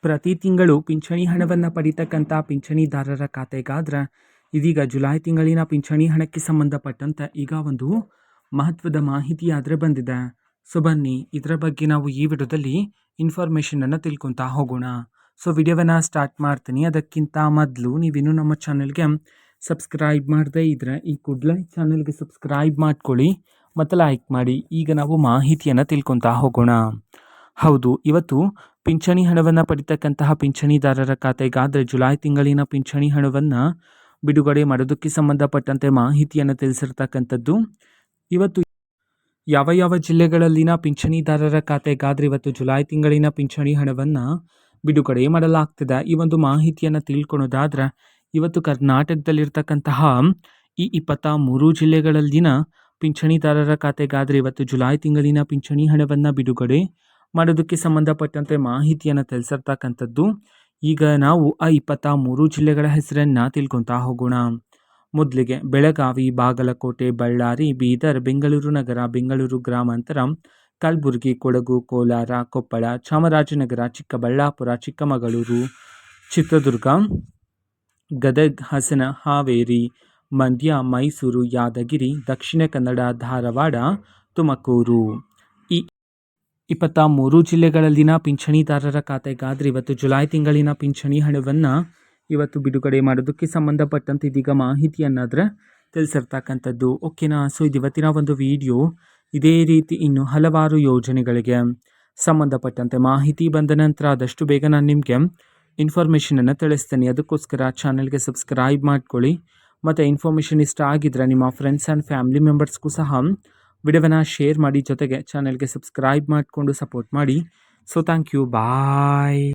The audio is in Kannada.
ಪ್ರತಿ ತಿಂಗಳು ಪಿಂಚಣಿ ಹಣವನ್ನು ಪಡಿತಕ್ಕಂಥ ಪಿಂಚಣಿದಾರರ ಖಾತೆಗಾದ್ರೆ ಇದೀಗ ಜುಲೈ ತಿಂಗಳಿನ ಪಿಂಚಣಿ ಹಣಕ್ಕೆ ಸಂಬಂಧಪಟ್ಟಂತೆ ಈಗ ಒಂದು ಮಹತ್ವದ ಮಾಹಿತಿ ಆದರೆ ಬಂದಿದೆ. ಸೊ ಬನ್ನಿ ಇದರ ಬಗ್ಗೆ ನಾವು ಈ ವಿಡಿಯೋದಲ್ಲಿ ಇನ್ಫಾರ್ಮೇಷನನ್ನು ತಿಳ್ಕೊತಾ ಹೋಗೋಣ. ಸೊ ವಿಡಿಯೋವನ್ನು ಸ್ಟಾರ್ಟ್ ಮಾಡ್ತೀನಿ. ಅದಕ್ಕಿಂತ ಮೊದಲು ನೀವಿನ್ನೂ ನಮ್ಮ ಚಾನಲ್ಗೆ ಸಬ್ಸ್ಕ್ರೈಬ್ ಮಾಡದೇ ಇದ್ದರೆ ಈ ಕೂಡಲೇ ಚಾನಲ್ಗೆ ಸಬ್ಸ್ಕ್ರೈಬ್ ಮಾಡ್ಕೊಳ್ಳಿ ಮತ್ತು ಲೈಕ್ ಮಾಡಿ. ಈಗ ನಾವು ಮಾಹಿತಿಯನ್ನು ತಿಳ್ಕೊತಾ ಹೋಗೋಣ. ಹೌದು, ಇವತ್ತು ಪಿಂಚಣಿ ಹಣವನ್ನು ಪಡಿತಕ್ಕಂತಹ ಪಿಂಚಣಿದಾರರ ಖಾತೆಗಾದರೆ ಜುಲೈ ತಿಂಗಳಿನ ಪಿಂಚಣಿ ಹಣವನ್ನು ಬಿಡುಗಡೆ ಮಾಡೋದಕ್ಕೆ ಸಂಬಂಧಪಟ್ಟಂತೆ ಮಾಹಿತಿಯನ್ನು ತಿಳಿಸಿರ್ತಕ್ಕಂಥದ್ದು. ಇವತ್ತು ಯಾವ ಯಾವ ಜಿಲ್ಲೆಗಳಲ್ಲಿನ ಪಿಂಚಣಿದಾರರ ಖಾತೆಗಾದರೆ ಇವತ್ತು ಜುಲೈ ತಿಂಗಳಿನ ಪಿಂಚಣಿ ಹಣವನ್ನು ಬಿಡುಗಡೆ ಮಾಡಲಾಗ್ತದೆ. ಈ ಒಂದು ಮಾಹಿತಿಯನ್ನು ತಿಳ್ಕೊಳೋದಾದ್ರೆ ಇವತ್ತು ಕರ್ನಾಟಕದಲ್ಲಿರ್ತಕ್ಕಂತಹ ಈ 23 ಜಿಲ್ಲೆಗಳಲ್ಲಿನ ಪಿಂಚಣಿದಾರರ ಖಾತೆಗಾದರೆ ಇವತ್ತು ಜುಲೈ ತಿಂಗಳಿನ ಪಿಂಚಣಿ ಹಣವನ್ನು ಬಿಡುಗಡೆ ಮಾಡೋದಕ್ಕೆ ಸಂಬಂಧಪಟ್ಟಂತೆ ಮಾಹಿತಿಯನ್ನು ತಿಳಿಸಿರ್ತಕ್ಕಂಥದ್ದು. ಈಗ ನಾವು ಆ 23 ಜಿಲ್ಲೆಗಳ ಹೆಸರನ್ನು ತಿಳ್ಕೊತಾ ಹೋಗೋಣ. ಮೊದಲಿಗೆ ಬೆಳಗಾವಿ, ಬಾಗಲಕೋಟೆ, ಬಳ್ಳಾರಿ, ಬೀದರ್, ಬೆಂಗಳೂರು ನಗರ, ಬೆಂಗಳೂರು ಗ್ರಾಮಾಂತರ, ಕಲಬುರಗಿ, ಕೊಡಗು, ಕೋಲಾರ, ಕೊಪ್ಪಳ, ಚಾಮರಾಜನಗರ, ಚಿಕ್ಕಬಳ್ಳಾಪುರ, ಚಿಕ್ಕಮಗಳೂರು, ಚಿತ್ರದುರ್ಗ, ಗದಗ, ಹಾಸನ, ಹಾವೇರಿ, ಮಂಡ್ಯ, ಮೈಸೂರು, ಯಾದಗಿರಿ, ದಕ್ಷಿಣ ಕನ್ನಡ, ಧಾರವಾಡ, ತುಮಕೂರು. ಈ 23 ಜಿಲ್ಲೆಗಳಲ್ಲಿನ ಪಿಂಚಣಿದಾರರ ಖಾತೆಗಾದರೆ ಇವತ್ತು ಜುಲೈ ತಿಂಗಳಿನ ಪಿಂಚಣಿ ಹಣವನ್ನು ಇವತ್ತು ಬಿಡುಗಡೆ ಮಾಡೋದಕ್ಕೆ ಸಂಬಂಧಪಟ್ಟಂತೆ ಇದೀಗ ಮಾಹಿತಿಯನ್ನಾದರೆ ತಿಳಿಸಿರ್ತಕ್ಕಂಥದ್ದು. ಓಕೆನಾ? ಸೊ ಇದು ಇವತ್ತಿನ ಒಂದು ವಿಡಿಯೋ. ಇದೇ ರೀತಿ ಇನ್ನು ಹಲವಾರು ಯೋಜನೆಗಳಿಗೆ ಸಂಬಂಧಪಟ್ಟಂತೆ ಮಾಹಿತಿ ಬಂದ ನಂತರ ಆದಷ್ಟು ಬೇಗ ನಾನು ನಿಮಗೆ ಇನ್ಫಾರ್ಮೇಷನನ್ನು ತಿಳಿಸ್ತೀನಿ. ಅದಕ್ಕೋಸ್ಕರ ಚಾನಲ್ಗೆ ಸಬ್ಸ್ಕ್ರೈಬ್ ಮಾಡ್ಕೊಳ್ಳಿ ಮತ್ತು ಇನ್ಫಾರ್ಮೇಷನ್ ಇಷ್ಟ ಆಗಿದ್ದರೆ ನಿಮ್ಮ ಫ್ರೆಂಡ್ಸ್ ಆ್ಯಂಡ್ ಫ್ಯಾಮಿಲಿ ಮೆಂಬರ್ಸ್ಗೂ ಸಹ ವಿಡಿಯೋವನ್ನು ಶೇರ್ ಮಾಡಿ, ಜೊತೆಗೆ ಚಾನಲ್ಗೆ ಸಬ್ಸ್ಕ್ರೈಬ್ ಮಾಡಿಕೊಂಡು ಸಪೋರ್ಟ್ ಮಾಡಿ. So thank you, bye.